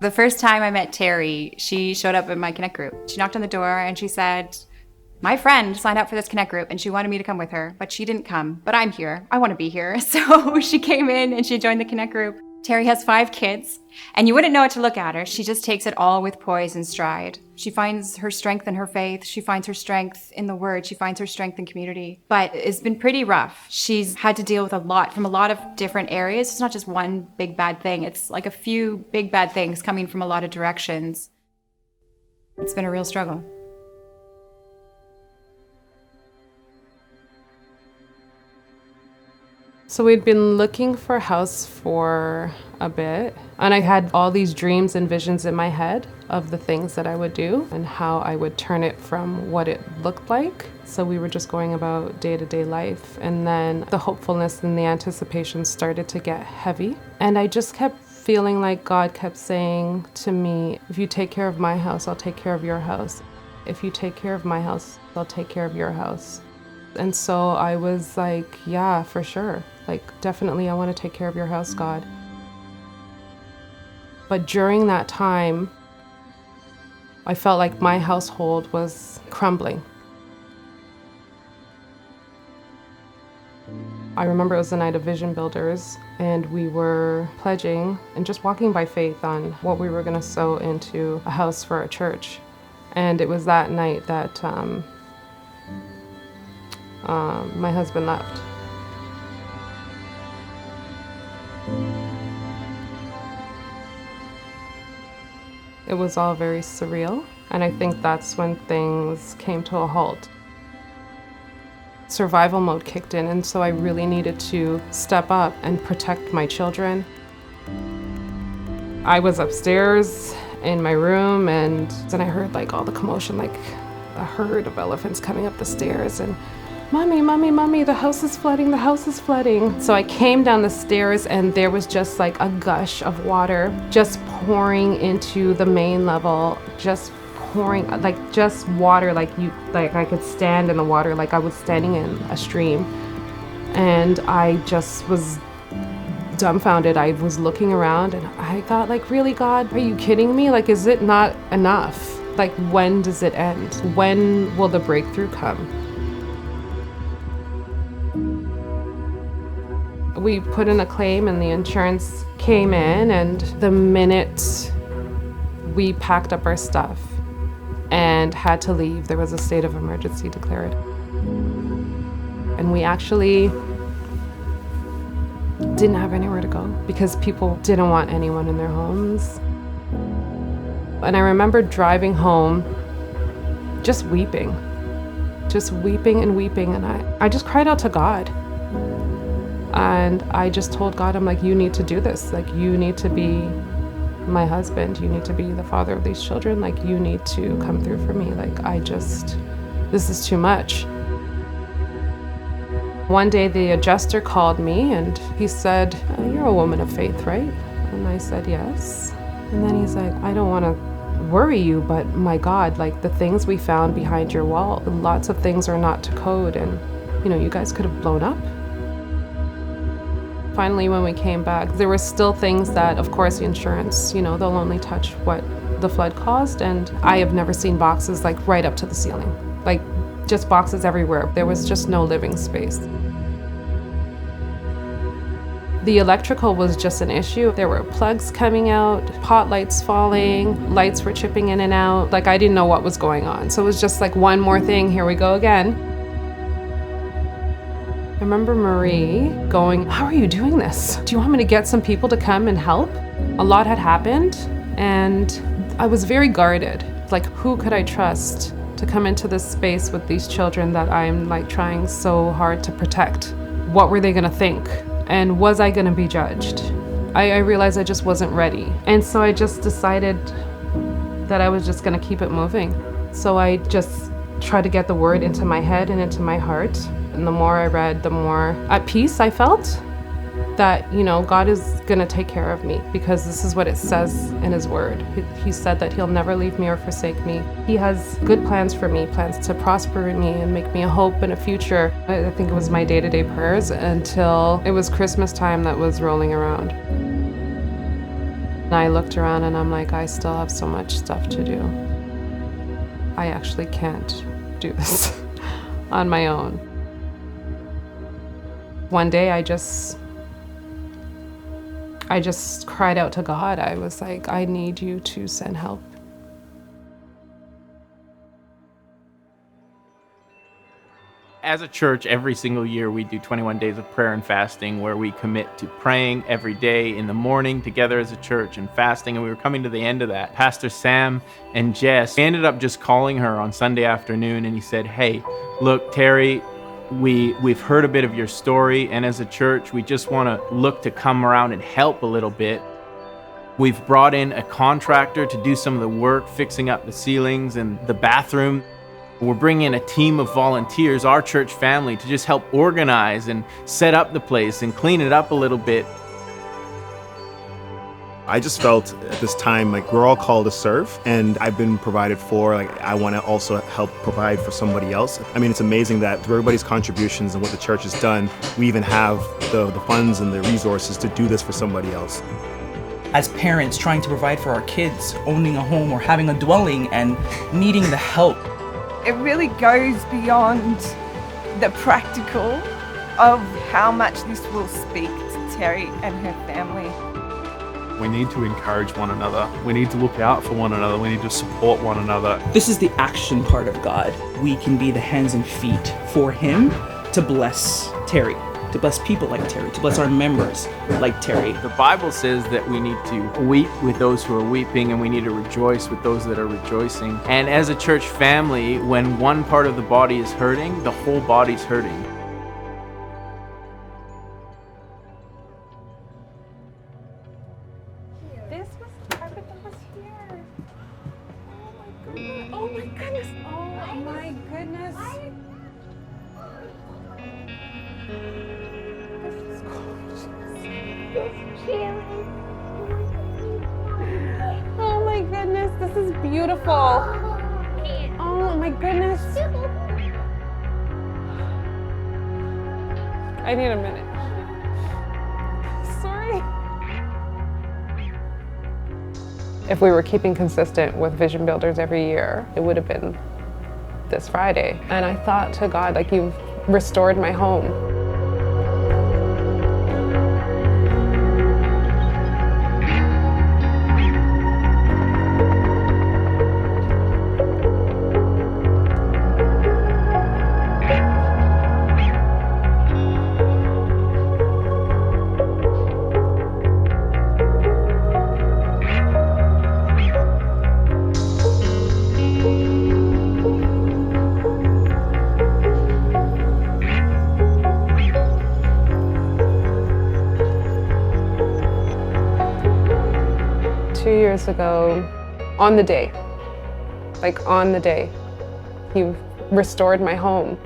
The first time I met Terry, she showed up in my Connect group. She knocked on the door and she said, my friend signed up for this Connect group and she wanted me to come with her, but she didn't come. But I'm here. I want to be here. So she came in and she joined the Connect group. Terry has 5 kids, and you wouldn't know it to look at her. She just takes it all with poise and stride. She finds her strength in her faith. She finds her strength in the word. She finds her strength in community. But it's been pretty rough. She's had to deal with a lot from a lot of different areas. It's not just one big bad thing. It's like a few big bad things coming from a lot of directions. It's been a real struggle. So we'd been looking for a house for a bit, and I had all these dreams and visions in my head of the things that I would do and how I would turn it from what it looked like. So we were just going about day-to-day life, and then the hopefulness and the anticipation started to get heavy, and I just kept feeling like God kept saying to me, if you take care of my house, I'll take care of your house. If you take care of my house, I'll take care of your house. And so I was like, yeah, for sure. Like, definitely I want to take care of your house, God. But during that time, I felt like my household was crumbling. I remember it was the night of Vision Builders, and we were pledging and just walking by faith on what we were going to sow into a house for our church. And it was that night that my husband left. It was all very surreal, and I think that's when things came to a halt. Survival mode kicked in, and so I really needed to step up and protect my children. I was upstairs in my room, and then I heard like all the commotion, like a herd of elephants coming up the stairs, and Mommy, Mommy, Mommy, the house is flooding, the house is flooding. So I came down the stairs and there was just like a gush of water just pouring into the main level, just pouring, like just water, like I could stand in the water, like I was standing in a stream. And I just was dumbfounded. I was looking around and I thought, like, really, God, are you kidding me? Like, is it not enough? Like, when does it end? When will the breakthrough come? We put in a claim and the insurance came in, and the minute we packed up our stuff and had to leave, there was a state of emergency declared. And we actually didn't have anywhere to go because people didn't want anyone in their homes. And I remember driving home just weeping and weeping, and I just cried out to God. And I just told God, I'm like, you need to do this. Like, you need to be my husband. You need to be the father of these children. Like, you need to come through for me. Like, this is too much. One day the adjuster called me and he said, you're a woman of faith, right? And I said, yes. And then he's like, I don't want to worry you, but my God, like the things we found behind your wall, lots of things are not to code, and you guys could have blown up. Finally, when we came back, there were still things that, of course, the insurance, they'll only touch what the flood caused. And I have never seen boxes like right up to the ceiling, like just boxes everywhere. There was just no living space. The electrical was just an issue. There were plugs coming out, pot lights falling, lights were chipping in and out. Like, I didn't know what was going on. So it was just like one more thing, here we go again. I remember Marie going, how are you doing this? Do you want me to get some people to come and help? A lot had happened, and I was very guarded. Like, who could I trust to come into this space with these children that I'm like trying so hard to protect? What were they gonna think? And was I gonna be judged? I realized I just wasn't ready. And so I just decided that I was just gonna keep it moving. So I just tried to get the word into my head and into my heart. And the more I read, the more at peace I felt that, God is gonna take care of me, because this is what it says in his word. He said that he'll never leave me or forsake me. He has good plans for me, plans to prosper me and make me a hope and a future. I think it was my day-to-day prayers until it was Christmas time that was rolling around. I looked around and I'm like, I still have so much stuff to do. I actually can't do this on my own. One day I just cried out to God. I was like, I need you to send help. As a church, every single year we do 21 days of prayer and fasting where we commit to praying every day in the morning together as a church and fasting. And we were coming to the end of that. Pastor Sam and Jess, we ended up just calling her on Sunday afternoon and he said, hey, look, Terry, we've heard a bit of your story, and as a church, we just want to look to come around and help a little bit. We've brought in a contractor to do some of the work, fixing up the ceilings and the bathroom. We're bringing in a team of volunteers, our church family, to just help organize and set up the place and clean it up a little bit. I just felt at this time like we're all called to serve, and I've been provided for. Like I want to also help provide for somebody else. I mean, it's amazing that through everybody's contributions and what the church has done, we even have the funds and the resources to do this for somebody else. As parents trying to provide for our kids, owning a home or having a dwelling and needing the help. It really goes beyond the practical of how much this will speak to Terry and her family. We need to encourage one another. We need to look out for one another. We need to support one another. This is the action part of God. We can be the hands and feet for Him to bless Terry, to bless people like Terry, to bless our members like Terry. The Bible says that we need to weep with those who are weeping and we need to rejoice with those that are rejoicing. And as a church family, when one part of the body is hurting, the whole body's hurting. This was everything was here. Oh my goodness. Oh my goodness. This is gorgeous. Oh my goodness, this is beautiful. Oh my goodness. I need a minute. Sorry. If we were keeping consistent with Vision Builders every year, it would have been this Friday. And I thought to God, like, you've restored my home. Years ago, on the day, He restored my home.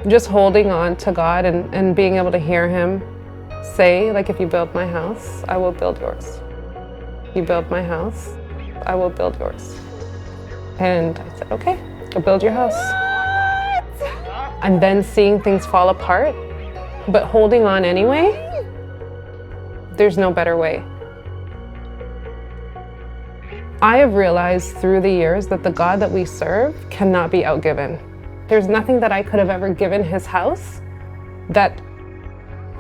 Just holding on to God and being able to hear Him say, like, if you build my house, I will build yours. You build my house, I will build yours. And I said, okay, I'll build your house. And then seeing things fall apart, but holding on anyway. There's no better way. I have realized through the years that the God that we serve cannot be outgiven. There's nothing that I could have ever given His house that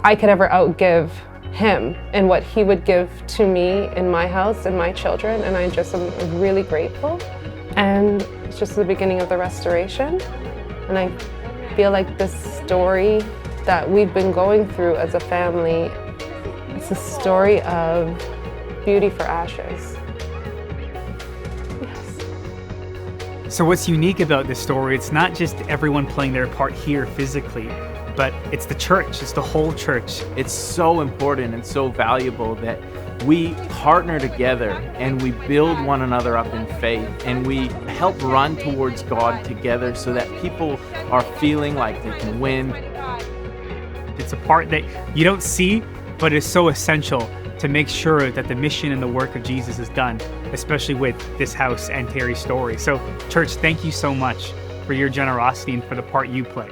I could ever outgive Him and what He would give to me in my house and my children, and I just am really grateful. And it's just the beginning of the restoration, and I feel like this story that we've been going through as a family, it's a story of beauty for ashes. Yes. So what's unique about this story, it's not just everyone playing their part here physically, but it's the church, it's the whole church. It's so important and so valuable that we partner together and we build one another up in faith and we help run towards God together so that people are feeling like they can win. It's a part that you don't see, but is so essential to make sure that the mission and the work of Jesus is done, especially with this house and Terry's story. So, church, thank you so much for your generosity and for the part you play.